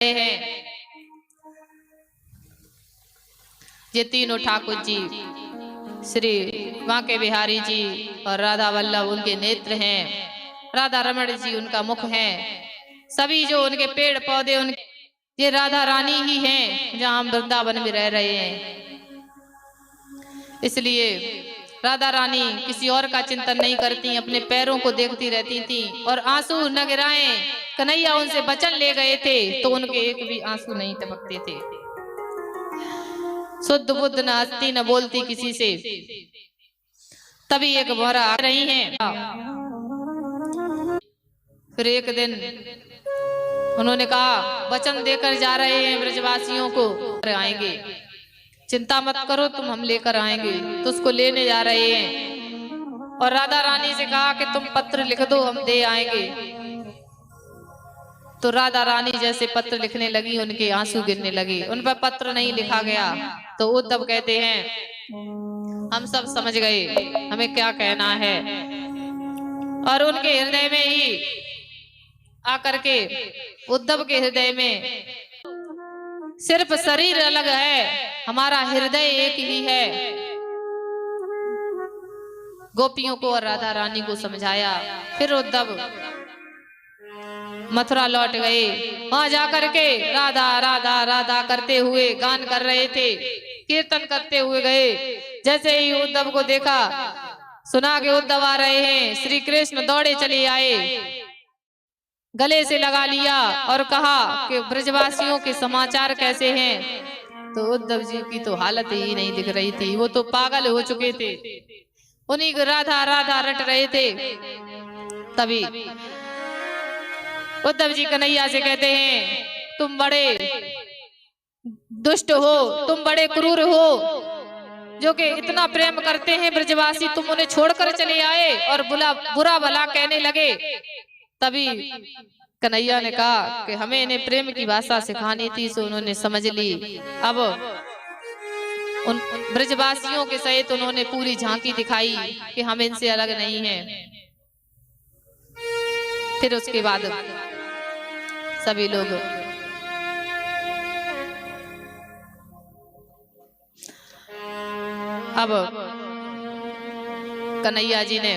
हैं ये तीनों ठाकुर जी, श्री बांके बिहारी जी और राधा वल्लभ उनके नेत्र हैं, राधा रमण जी उनका मुख है। सभी जो उनके पेड़ पौधे उनके ये राधा रानी ही हैं जहां हम वृंदावन में रह रहे हैं। इसलिए राधा रानी किसी और का चिंतन नहीं करती, अपने पैरों को देखती रहती थी और आंसू न गिराएं। कन्हैया उनसे वचन ले गए थे तो उनके एक भी आंसू नहीं टपकते थे। शुद्ध बुद्ध न हंसती न बोलती किसी से। तभी एक भौरा आ रही हैं। फिर एक दिन उन्होंने कहा वचन देकर जा रहे हैं ब्रजवासियों को आएंगे, चिंता मत करो तुम, हम लेकर आएंगे। तो उसको लेने जा रहे हैं और राधा रानी से कहा कि तुम पत्र लिख दो हम दे आएंगे। तो राधा रानी जैसे पत्र लिखने लगी उनके आंसू गिरने लगे। उन पर पत्र नहीं लिखा गया। तो उद्धव कहते हैं हम सब समझ गए हमें क्या कहना है। और उनके हृदय में ही आकर के उद्धव के हृदय में सिर्फ शरीर अलग है, हमारा हृदय एक ही है। गोपियों को और राधा रानी को समझाया। फिर उद्धव मथुरा लौट गए। वहां जाकर के राधा राधा राधा करते हुए गान कर रहे थे, कीर्तन करते हुए गए। जैसे ही उद्धव को देखा, सुना कि उद्धव आ रहे हैं, श्री कृष्ण दौड़े चले आए, गले से लगा लिया और कहा कि ब्रजवासियों के समाचार कैसे हैं। तो उद्धव जी की तो हालत ही नहीं दिख रही थी, वो तो पागल हो चुके थे, उन्हीं को राधा राधा रट रहे थे। तभी उद्धव जी कन्हैया से कहते हैं तुम बड़े दुष्ट हो, तुम बड़े क्रूर हो, जो कि इतना प्रेम करते हैं ब्रजवासी, तुम उन्हें छोड़कर चले आए और बुरा भला कहने लगे। तभी कन्हैया ने कहा कि हमें इन्हें प्रेम की भाषा सिखानी थी, सो उन्होंने समझ ली। अब उन ब्रजवासियों के सहित उन्होंने पूरी झांकी दिखाई कि हम इनसे अलग नहीं हैं। फिर उसके बाद सभी लोग अब कन्हैया जी ने